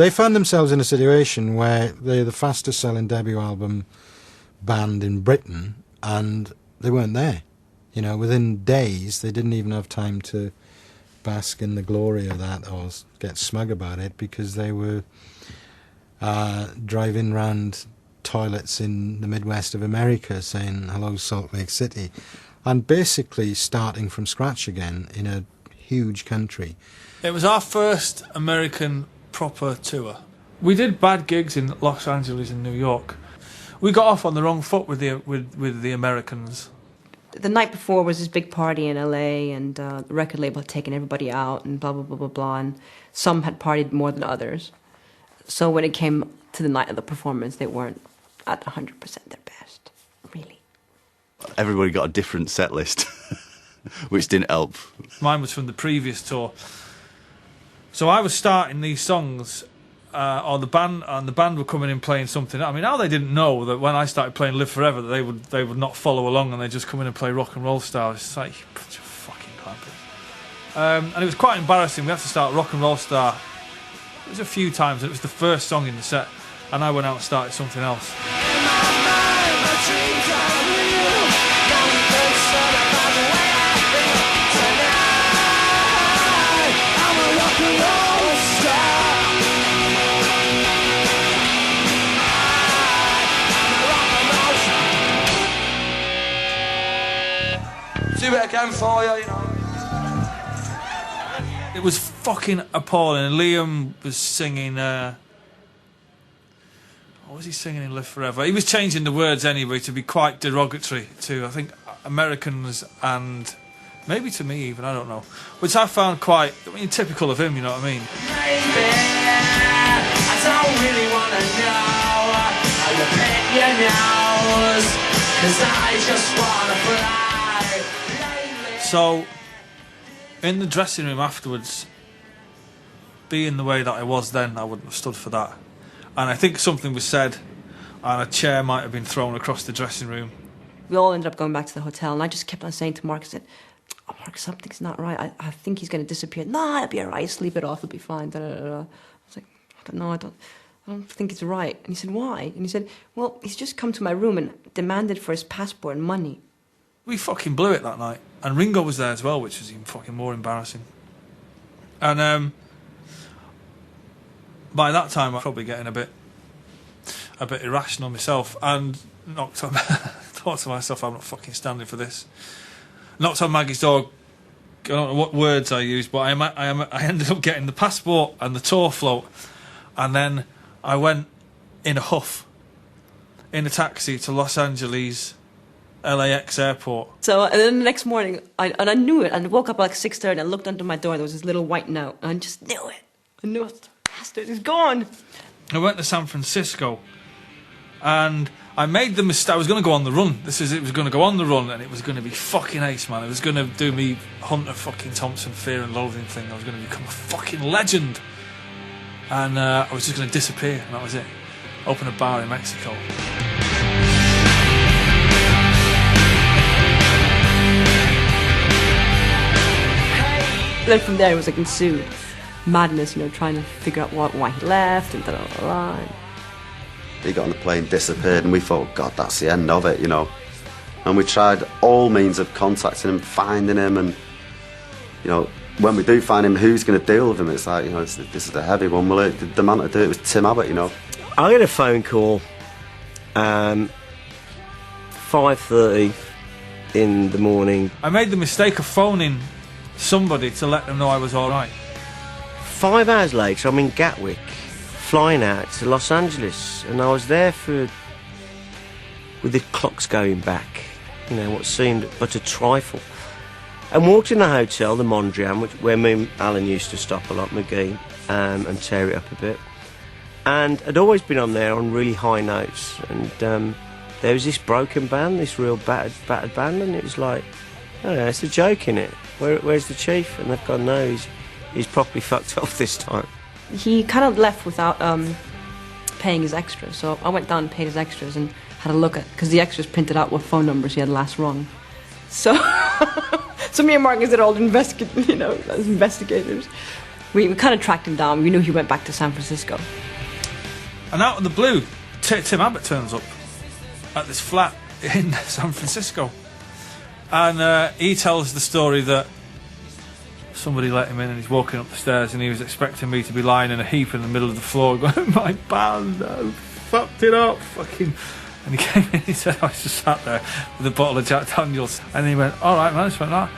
they found themselves in a situation where they're the fastest selling debut album band in Britain, and they weren't there. You know, within days, they didn't even have time to bask in the glory of that or get smug about it, because they were driving round toilets in the Midwest of America saying, hello, Salt Lake City, and basically starting from scratch again in a huge country. It was our first American proper tour. We did bad gigs in Los Angeles and New York. We got off on the wrong foot with the Americans. The night before was this big party in LA, and the record label had taken everybody out and blah, blah, blah, blah, blah, and some had partied more than others. So when it came to the night of the performance, they weren't at 100% their best, really. Everybody got a different set list, which didn't help. Mine was from the previous tour. So I was starting these songs, or the band were coming in playing something. I mean, how they didn't know that when I started playing Live Forever, that they would not follow along and they'd just come in and play Rock and Roll Star. It's like, you bunch of fucking clampers. And it was quite embarrassing. We had to start Rock and Roll Star. It was a few times, and it was the first song in the set, and I went out and started something else. Do it again for you, you know. It was fucking appalling. And Liam was singing. What was he singing in Live Forever? He was changing the words anyway to be quite derogatory to, I think, Americans and maybe to me even, I don't know. Which I found quite, I mean, typical of him, you know what I mean? Maybe I don't really want to know how you pick your nose, 'cause I just want to fly. So, in the dressing room afterwards, being the way that I was then, I wouldn't have stood for that. And I think something was said, and a chair might have been thrown across the dressing room. We all ended up going back to the hotel, and I just kept on saying to Mark, I said, oh, Mark, something's not right. I think he's going to disappear. No, it'll be all right. Sleep it off. It'll be fine. Da, da, da, da. I was like, I don't know. I don't think it's right. And he said, why? And he said, well, he's just come to my room and demanded for his passport and money. We fucking blew it that night. And Ringo was there as well, which was even fucking more embarrassing. And by that time, I was probably getting a bit irrational myself, and thought to myself, I'm not fucking standing for this. Knocked on Maggie's door. I don't know what words I used, but I ended up getting the passport and the tour float, and then I went in a huff in a taxi to Los Angeles LAX airport. So, and then the next morning, I knew it. I woke up at like 6:30 and I looked under my door, and there was this little white note, and I just knew it. I knew it. Bastard is gone. I went to San Francisco, and I made the mistake. I was going to go on the run. It was going to go on the run, and it was going to be fucking ace, man. It was going to do me Hunter fucking Thompson Fear and Loathing thing. I was going to become a fucking legend, and I was just going to disappear, and that was it. Open a bar in Mexico. Then from there, it was like ensued madness, you know, trying to figure out why he left and da-da-da-da. He got on the plane, disappeared, and we thought, God, that's the end of it, you know. And we tried all means of contacting him, finding him, and, you know, when we do find him, who's going to deal with him? It's like, you know, this is a heavy one. Well, the man to do it was Tim Abbott, you know. I got a phone call, 5:30 in the morning. I made the mistake of phoning somebody to let them know I was all right. 5 hours later, I'm in Gatwick, flying out to Los Angeles, and I was there with the clocks going back, you know, what seemed but a trifle, and walked in the hotel, the Mondrian, where me and Alan used to stop a lot, McGee, and tear it up a bit, and I'd always been on there on really high notes, and there was this broken band, this real battered band, and it was like, oh, it's a joke, innit? Where's the chief? And they've gone, no, he's properly fucked off this time. He kind of left without paying his extras, so I went down and paid his extras and had a look at, because the extras printed out what phone numbers he had last rung. So, so me and Marcus did all the investigators. We kind of tracked him down. We knew he went back to San Francisco. And out of the blue, Tim Abbott turns up at this flat in San Francisco. And he tells the story that somebody let him in and he's walking up the stairs and he was expecting me to be lying in a heap in the middle of the floor going, my band, I fucked it up, fucking... And he came in, he said, I was just sat there with a bottle of Jack Daniels. And he went, all right, man. I just went, I'd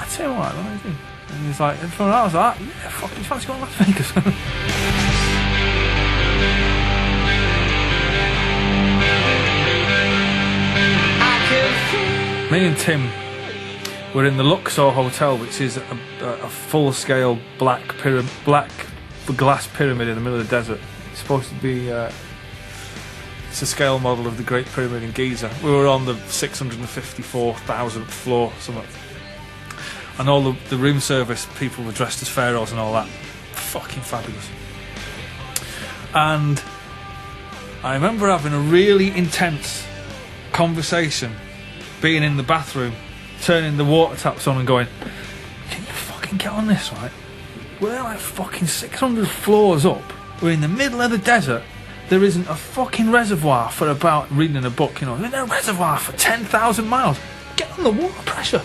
say all right, man, what are you doing? And he's like, and I was like, yeah, fucking fancy going to Las Vegas. Me and Tim were in the Luxor Hotel, which is a full-scale black glass pyramid in the middle of the desert. It's supposed to be... it's a scale model of the Great Pyramid in Giza. We were on the 654,000th floor, something. And all the room service people were dressed as pharaohs and all that. Fucking fabulous. And I remember having a really intense conversation, being in the bathroom, turning the water taps on and going, can you fucking get on this, right? We're like fucking 600 floors up. We're in the middle of the desert. There isn't a fucking reservoir for about, reading in a book, you know, there's no reservoir for 10,000 miles. Get on the water pressure.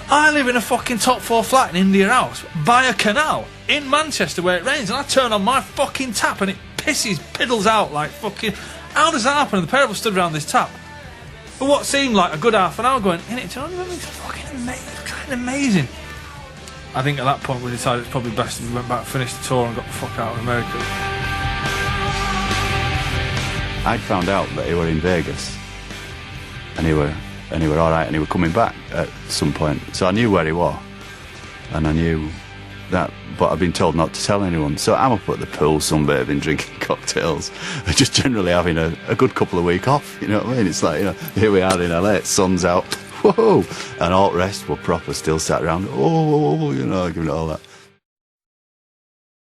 I live in a fucking top floor flat in India House by a canal in Manchester where it rains, and I turn on my fucking tap and it piddles out like fucking... How does that happen? And the pair of us stood around this tap for what seemed like a good half an hour going, innit, do you know what I mean? It's fucking amazing. It's kind of amazing. I think at that point we decided it's probably best if we went back, finished the tour and got the fuck out of America. I'd found out that he were in Vegas, and he were all right, and he were coming back at some point. So I knew where he was, and I knew that, but I've been told not to tell anyone. So I'm up at the pool, sunbathing, drinking cocktails, just generally having a good couple of weeks off. You know what I mean? It's like, you know, here we are in LA, sun's out, whoa, and all the rest were proper still sat around, oh, you know, giving it all that.